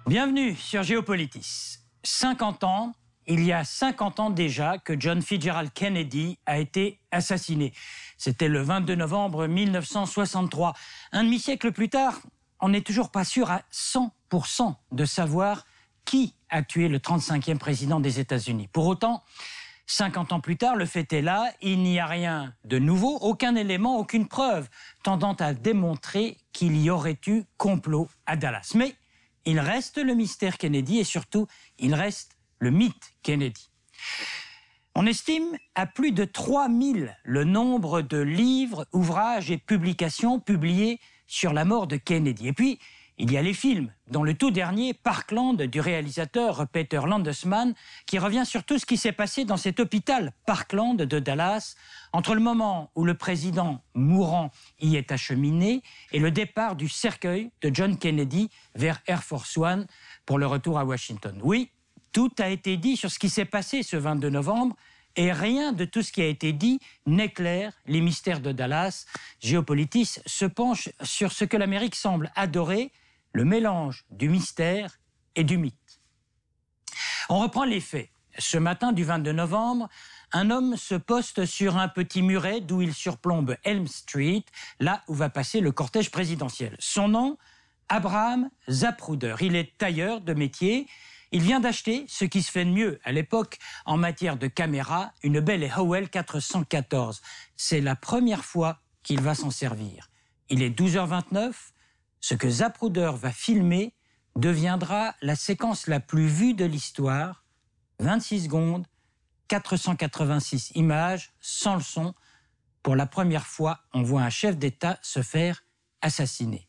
Bienvenue sur Géopolitis. 50 ans, il y a 50 ans déjà que John Fitzgerald Kennedy a été assassiné. C'était le 22 novembre 1963. Un demi-siècle plus tard, on n'est toujours pas sûr à 100% de savoir qui a tué le 35e président des États-Unis. Pour autant, 50 ans plus tard, le fait est là, il n'y a rien de nouveau, aucun élément, aucune preuve tendant à démontrer qu'il y aurait eu complot à Dallas. Mais il reste le mystère Kennedy et surtout, il reste le mythe Kennedy. On estime à plus de 3000 le nombre de livres, ouvrages et publications publiés sur la mort de Kennedy. Et puis, il y a les films, dont le tout dernier, Parkland, du réalisateur Peter Landesman, qui revient sur tout ce qui s'est passé dans cet hôpital Parkland de Dallas, entre le moment où le président mourant y est acheminé et le départ du cercueil de John Kennedy vers Air Force One pour le retour à Washington. Oui, tout a été dit sur ce qui s'est passé ce 22 novembre, et rien de tout ce qui a été dit n'éclaire les mystères de Dallas. Géopolitis se penche sur ce que l'Amérique semble adorer, le mélange du mystère et du mythe. On reprend les faits. Ce matin du 22 novembre, un homme se poste sur un petit muret d'où il surplombe Elm Street, là où va passer le cortège présidentiel. Son nom, Abraham Zapruder. Il est tailleur de métier. Il vient d'acheter ce qui se fait de mieux à l'époque en matière de caméra, une belle Howell 414. C'est la première fois qu'il va s'en servir. Il est 12h29. Ce que Zapruder va filmer deviendra la séquence la plus vue de l'histoire. 26 secondes, 486 images, sans le son. Pour la première fois, on voit un chef d'État se faire assassiner.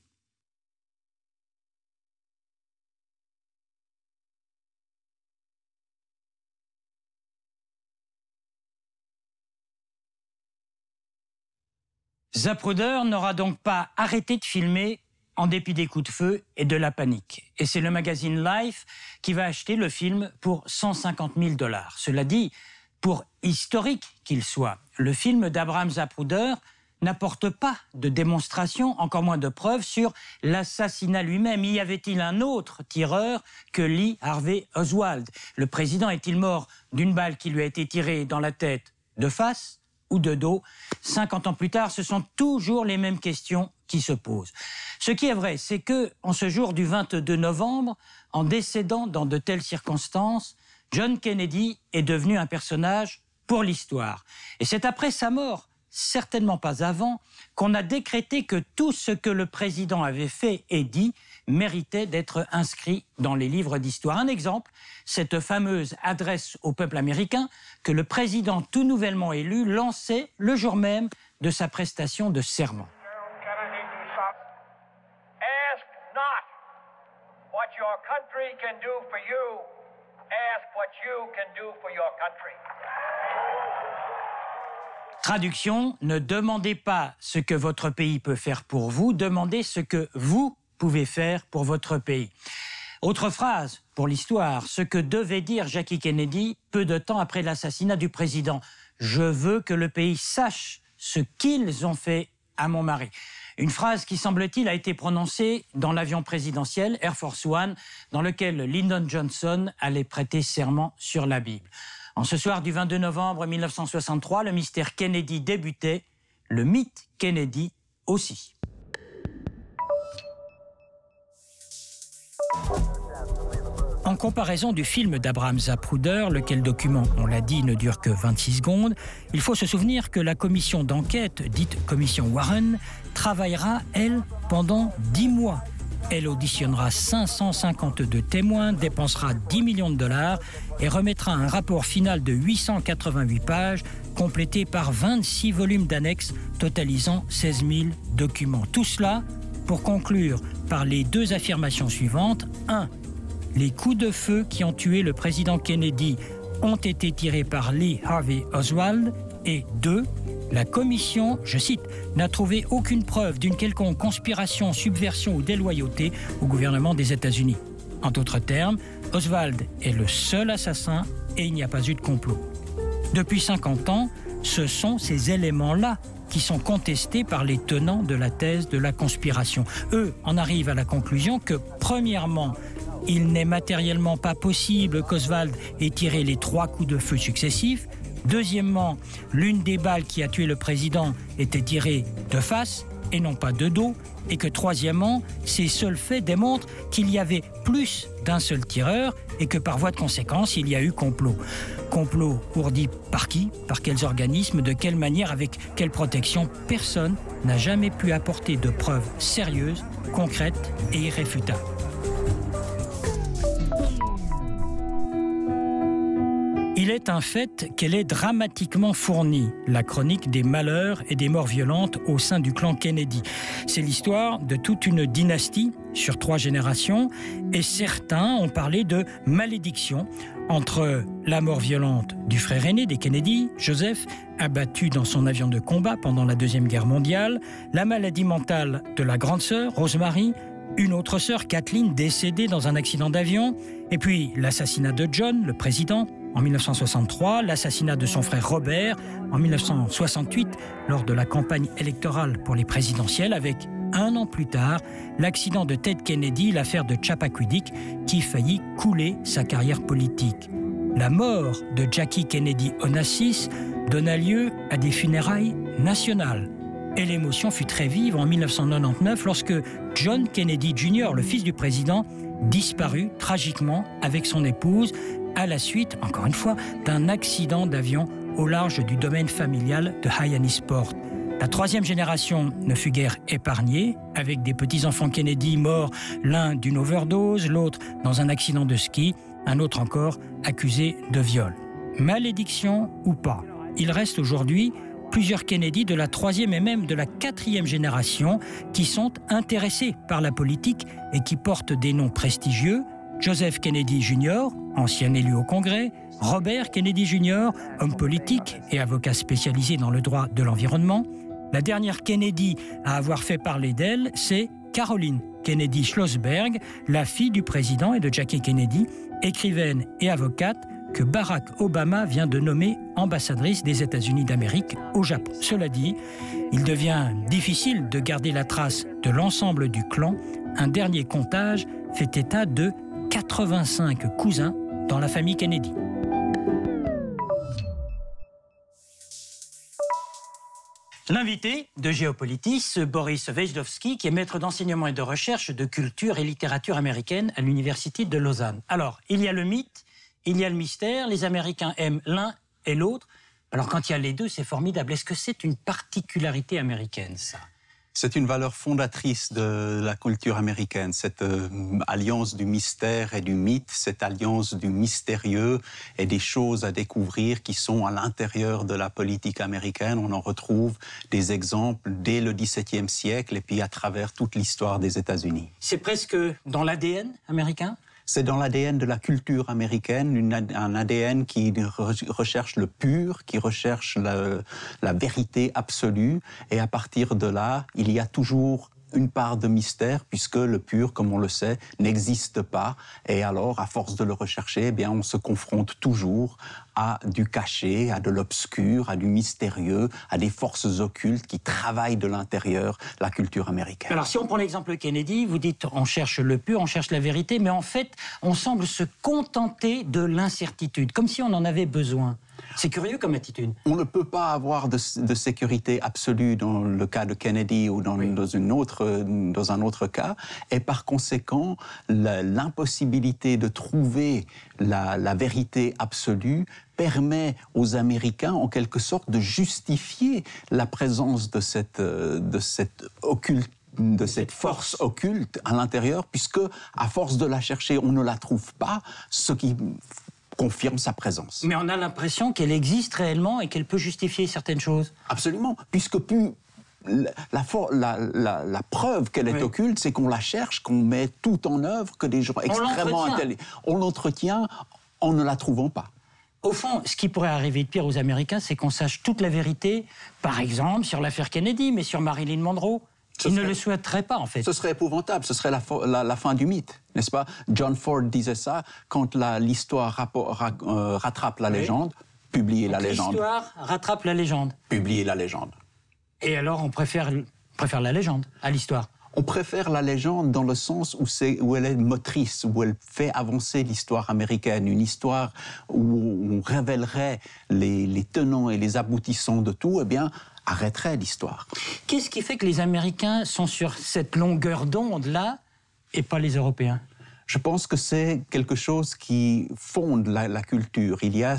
Zapruder n'aura donc pas arrêté de filmer en dépit des coups de feu et de la panique. Et c'est le magazine Life qui va acheter le film pour 150 000 $. Cela dit, pour historique qu'il soit, le film d'Abraham Zapruder n'apporte pas de démonstration, encore moins de preuves sur l'assassinat lui-même. Y avait-il un autre tireur que Lee Harvey Oswald? Le président est-il mort d'une balle qui lui a été tirée dans la tête de face ou de dos? 50 ans plus tard, ce sont toujours les mêmes questions qui se posent. Ce qui est vrai, c'est que, en ce jour du 22 novembre, en décédant dans de telles circonstances, John Kennedy est devenu un personnage pour l'histoire. Et c'est après sa mort, certainement pas avant, qu'on a décrété que tout ce que le président avait fait et dit méritait d'être inscrit dans les livres d'histoire. Un exemple, cette fameuse adresse au peuple américain que le président tout nouvellement élu lançait le jour même de sa prestation de serment. Ask not what your country can do for you. Ask what you can do for your country. Traduction, ne demandez pas ce que votre pays peut faire pour vous, demandez ce que vous pouvez faire pour votre pays. Autre phrase pour l'histoire, ce que devait dire Jackie Kennedy peu de temps après l'assassinat du président. Je veux que le pays sache ce qu'ils ont fait à mon mari. Une phrase qui, semble-t-il, a été prononcée dans l'avion présidentiel Air Force One, dans lequel Lyndon Johnson allait prêter serment sur la Bible. En ce soir du 22 novembre 1963, le mystère Kennedy débutait, le mythe Kennedy aussi. En comparaison du film d'Abraham Zapruder, lequel document, on l'a dit, ne dure que 26 secondes, il faut se souvenir que la commission d'enquête, dite commission Warren, travaillera, elle, pendant 10 mois. Elle auditionnera 552 témoins, dépensera 10 millions de $, et remettra un rapport final de 888 pages, complété par 26 volumes d'annexes, totalisant 16 000 documents. Tout cela pour conclure par les deux affirmations suivantes. 1. Les coups de feu qui ont tué le président Kennedy ont été tirés par Lee Harvey Oswald. Et 2. La commission, je cite, n'a trouvé aucune preuve d'une quelconque conspiration, subversion ou déloyauté au gouvernement des États-Unis. En d'autres termes, Oswald est le seul assassin et il n'y a pas eu de complot. Depuis 50 ans, ce sont ces éléments-là qui sont contestés par les tenants de la thèse de la conspiration. Eux en arrivent à la conclusion que, premièrement, il n'est matériellement pas possible qu'Oswald ait tiré les 3 coups de feu successifs. Deuxièmement, l'une des balles qui a tué le président était tirée de face et non pas de dos. Et que troisièmement, ces seuls faits démontrent qu'il y avait plus d'un seul tireur et que par voie de conséquence, il y a eu complot. Complot ourdi par qui? Par quels organismes? De quelle manière? Avec quelle protection? Personne n'a jamais pu apporter de preuves sérieuses, concrètes et irréfutables. Il est un fait qu'elle est dramatiquement fournie, la chronique des malheurs et des morts violentes au sein du clan Kennedy. C'est l'histoire de toute une dynastie sur 3 générations et certains ont parlé de malédiction entre la mort violente du frère aîné des Kennedy, Joseph, abattu dans son avion de combat pendant la Deuxième Guerre mondiale, la maladie mentale de la grande sœur, Rosemary, une autre sœur, Kathleen, décédée dans un accident d'avion, et puis l'assassinat de John, le président, en 1963, l'assassinat de son frère Robert en 1968 lors de la campagne électorale pour les présidentielles, avec 1 an plus tard l'accident de Ted Kennedy, l'affaire de Chappaquiddick qui faillit couler sa carrière politique. La mort de Jackie Kennedy Onassis donna lieu à des funérailles nationales. Et l'émotion fut très vive en 1999 lorsque John Kennedy Jr., le fils du président, disparut tragiquement avec son épouse à la suite, encore une fois, d'un accident d'avion au large du domaine familial de Hyannisport. La 3e génération ne fut guère épargnée, avec des petits-enfants Kennedy morts, l'un d'une overdose, l'autre dans un accident de ski, un autre encore accusé de viol. Malédiction ou pas, il reste aujourd'hui plusieurs Kennedy de la 3e et même de la 4e génération qui sont intéressés par la politique et qui portent des noms prestigieux. Joseph Kennedy Jr., ancien élu au Congrès, Robert Kennedy Jr., homme politique et avocat spécialisé dans le droit de l'environnement. La dernière Kennedy à avoir fait parler d'elle, c'est Caroline Kennedy Schlossberg, la fille du président et de Jackie Kennedy, écrivaine et avocate, que Barack Obama vient de nommer ambassadrice des États-Unis d'Amérique au Japon. Cela dit, il devient difficile de garder la trace de l'ensemble du clan. Un dernier comptage fait état de 85 cousins dans la famille Kennedy. L'invité de Géopolitis, Boris Wejdowski, qui est maître d'enseignement et de recherche de culture et littérature américaine à l'Université de Lausanne. Alors, il y a le mythe, il y a le mystère, les Américains aiment l'un et l'autre. Alors quand il y a les deux, c'est formidable. Est-ce que c'est une particularité américaine, ça ? C'est une valeur fondatrice de la culture américaine, cette alliance du mystère et du mythe, cette alliance du mystérieux et des choses à découvrir qui sont à l'intérieur de la politique américaine. On en retrouve des exemples dès le XVIIe siècle et puis à travers toute l'histoire des États-Unis. C'est presque dans l'ADN américain ? C'est dans l'ADN de la culture américaine, un ADN qui recherche le pur, qui recherche la vérité absolue. Et à partir de là, il y a toujours une part de mystère, puisque le pur, comme on le sait, n'existe pas. Et alors, à force de le rechercher, eh bien, on se confronte toujours à du caché, à de l'obscur, à du mystérieux, à des forces occultes qui travaillent de l'intérieur la culture américaine. Alors, si on prend l'exemple Kennedy, vous dites on cherche le pur, on cherche la vérité, mais en fait, on semble se contenter de l'incertitude, comme si on en avait besoin. C'est curieux comme attitude. On ne peut pas avoir de sécurité absolue dans le cas de Kennedy ou dans un autre cas. Et par conséquent, l'impossibilité de trouver la vérité absolue permet aux Américains, en quelque sorte, de justifier la présence de cette force occulte à l'intérieur, puisque, à force de la chercher, on ne la trouve pas, ce qui confirme sa présence. Mais on a l'impression qu'elle existe réellement et qu'elle peut justifier certaines choses. Absolument, puisque plus la preuve qu'elle est occulte, c'est qu'on la cherche, qu'on met tout en œuvre, que des gens extrêmement intelligents, on l'entretient en ne la trouvant pas. Au fond, ce qui pourrait arriver de pire aux Américains, c'est qu'on sache toute la vérité, par exemple sur l'affaire Kennedy, mais sur Marilyn Monroe. Ils ne le souhaiteraient pas, en fait. Ce serait épouvantable, ce serait la fin du mythe, n'est-ce pas? John Ford disait ça, quand l'histoire rattrape la légende, publiez la légende. L'histoire rattrape la légende. Publiez la légende. Et alors, on préfère la légende à l'histoire. On préfère la légende dans le sens où elle est motrice, où elle fait avancer l'histoire américaine, une histoire où on révélerait les tenants et les aboutissants de tout, eh bien, arrêterait l'histoire. Qu'est-ce qui fait que les Américains sont sur cette longueur d'onde-là et pas les Européens ? Je pense que c'est quelque chose qui fonde la culture. Il y a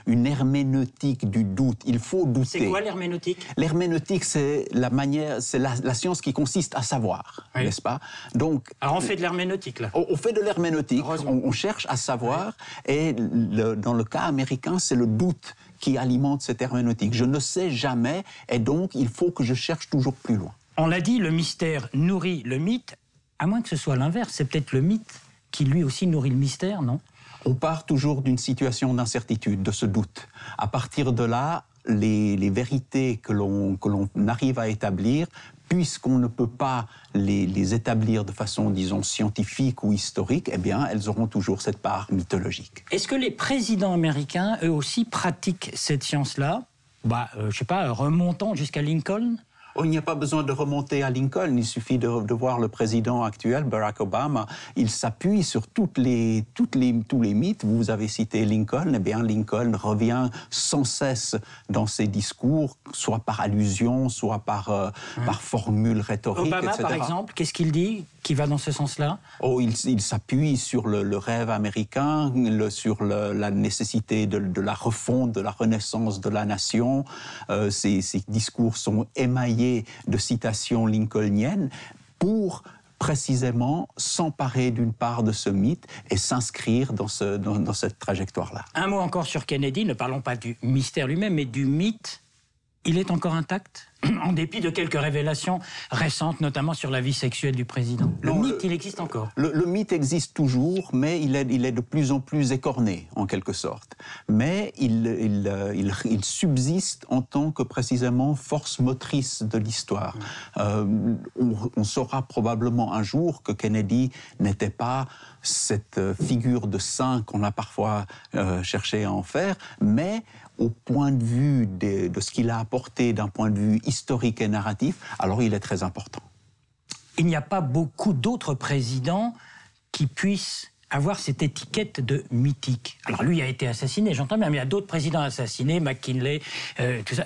une herméneutique du doute. Il faut douter. C'est quoi l'herméneutique ? L'herméneutique, c'est la science qui consiste à savoir, oui. N'est-ce pas ? Donc, alors on fait de l'herméneutique, là. On fait de l'herméneutique, on cherche à savoir, oui. Et dans le cas américain, c'est le doute qui alimente cette herméneutique. Je ne sais jamais, et donc il faut que je cherche toujours plus loin. On l'a dit, le mystère nourrit le mythe. À moins que ce soit l'inverse, c'est peut-être le mythe qui lui aussi nourrit le mystère, non ? On part toujours d'une situation d'incertitude, de ce doute. À partir de là, les vérités que l'on arrive à établir, puisqu'on ne peut pas les établir de façon, disons, scientifique ou historique, eh bien, elles auront toujours cette part mythologique. Est-ce que les présidents américains, eux aussi, pratiquent cette science-là ? Je ne sais pas, remontant jusqu'à Lincoln ? Il n'y a pas besoin de remonter à Lincoln, il suffit de voir le président actuel, Barack Obama. Il s'appuie sur tous les mythes. Vous avez cité Lincoln, eh bien Lincoln revient sans cesse dans ses discours, soit par allusion, soit par formule rhétorique, Obama, etc. par exemple, qu'est-ce qu'il dit qui va dans ce sens-là ? Il s'appuie sur le rêve américain, sur la nécessité de la refonte, de la renaissance de la nation. Ces discours sont émaillés de citations lincolniennes pour précisément s'emparer d'une part de ce mythe et s'inscrire dans cette trajectoire-là. Un mot encore sur Kennedy, ne parlons pas du mystère lui-même, mais du mythe. Il est encore intact, en dépit de quelques révélations récentes, notamment sur la vie sexuelle du président. Le mythe, il existe encore. Le mythe existe toujours, mais il est de plus en plus écorné, en quelque sorte. Mais il subsiste en tant que, précisément, force motrice de l'histoire. On saura probablement un jour que Kennedy n'était pas cette figure de saint qu'on a parfois cherché à en faire, mais au point de vue de ce qu'il a apporté d'un point de vue historique et narratif, alors il est très important. Il n'y a pas beaucoup d'autres présidents qui puissent avoir cette étiquette de mythique. Alors lui a été assassiné, j'entends bien, mais il y a d'autres présidents assassinés, McKinley, tout ça.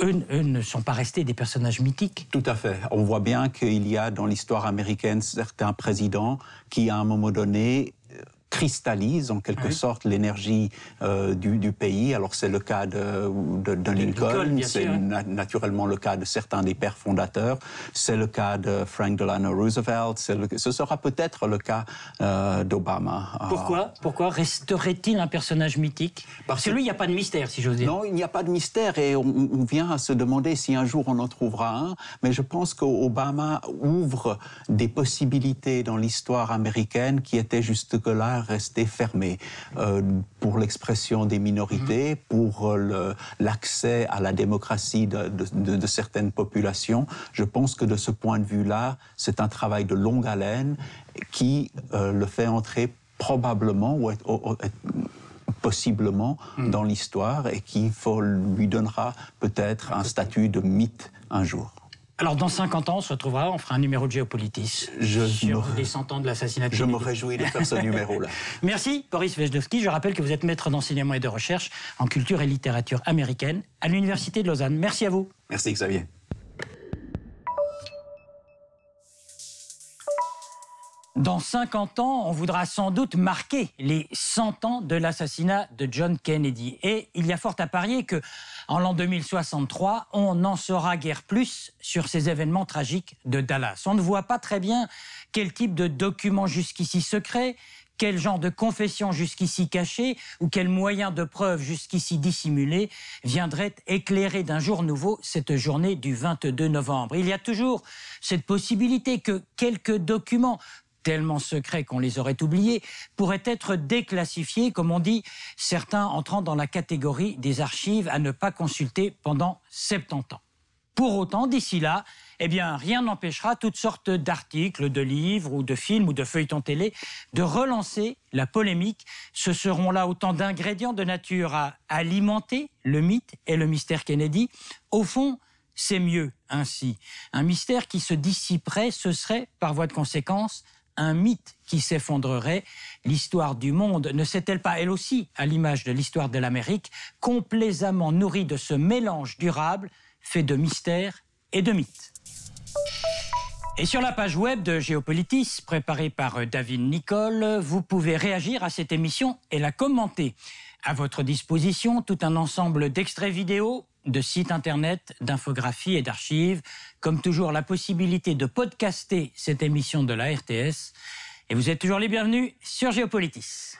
Eux ne sont pas restés des personnages mythiques. Tout à fait. On voit bien qu'il y a dans l'histoire américaine certains présidents qui, à un moment donné, cristallise en quelque sorte l'énergie du pays. Alors c'est le cas de Lincoln, c'est naturellement le cas de certains des pères fondateurs, c'est le cas de Frank Delano Roosevelt, ce sera peut-être le cas d'Obama. Pourquoi resterait-il un personnage mythique ? Parce que lui, il n'y a pas de mystère, si j'ose dire. Non, il n'y a pas de mystère et on vient à se demander si un jour on en trouvera un, mais je pense qu'Obama ouvre des possibilités dans l'histoire américaine qui étaient jusque-là rester fermé pour l'expression des minorités, pour l'accès à la démocratie de certaines populations. Je pense que de ce point de vue-là, c'est un travail de longue haleine qui le fait entrer probablement ou possiblement dans l'histoire et qui lui donnera peut-être un statut de mythe un jour. Alors, dans 50 ans, on se retrouvera, on fera un numéro de Géopolitis sur les 100 ans de l'assassinat de Kennedy. Je me réjouis de faire ce numéro-là. Merci, Boris Wejdowski. Je rappelle que vous êtes maître d'enseignement et de recherche en culture et littérature américaine à l'Université de Lausanne. Merci à vous. Merci, Xavier. Dans 50 ans, on voudra sans doute marquer les 100 ans de l'assassinat de John Kennedy. Et il y a fort à parier que, en l'an 2063, on n'en saura guère plus sur ces événements tragiques de Dallas. On ne voit pas très bien quel type de documents jusqu'ici secrets, quel genre de confession jusqu'ici cachée ou quel moyen de preuve jusqu'ici dissimulé viendrait éclairer d'un jour nouveau cette journée du 22 novembre. Il y a toujours cette possibilité que quelques documents tellement secrets qu'on les aurait oubliés, pourraient être déclassifiés, comme on dit, certains entrant dans la catégorie des archives à ne pas consulter pendant 70 ans. Pour autant, d'ici là, rien n'empêchera toutes sortes d'articles, de livres ou de films ou de feuilletons télé de relancer la polémique. Ce seront là autant d'ingrédients de nature à alimenter le mythe et le mystère Kennedy. Au fond, c'est mieux ainsi. Un mystère qui se dissiperait, ce serait, par voie de conséquence, un mythe qui s'effondrerait. L'histoire du monde ne s'est-elle pas, elle aussi, à l'image de l'histoire de l'Amérique, complaisamment nourrie de ce mélange durable fait de mystères et de mythes? Et sur la page web de Géopolitis, préparée par David Nicole, vous pouvez réagir à cette émission et la commenter. À votre disposition, tout un ensemble d'extraits vidéo, de sites internet, d'infographies et d'archives. Comme toujours, la possibilité de podcaster cette émission de la RTS. Et vous êtes toujours les bienvenus sur Géopolitis.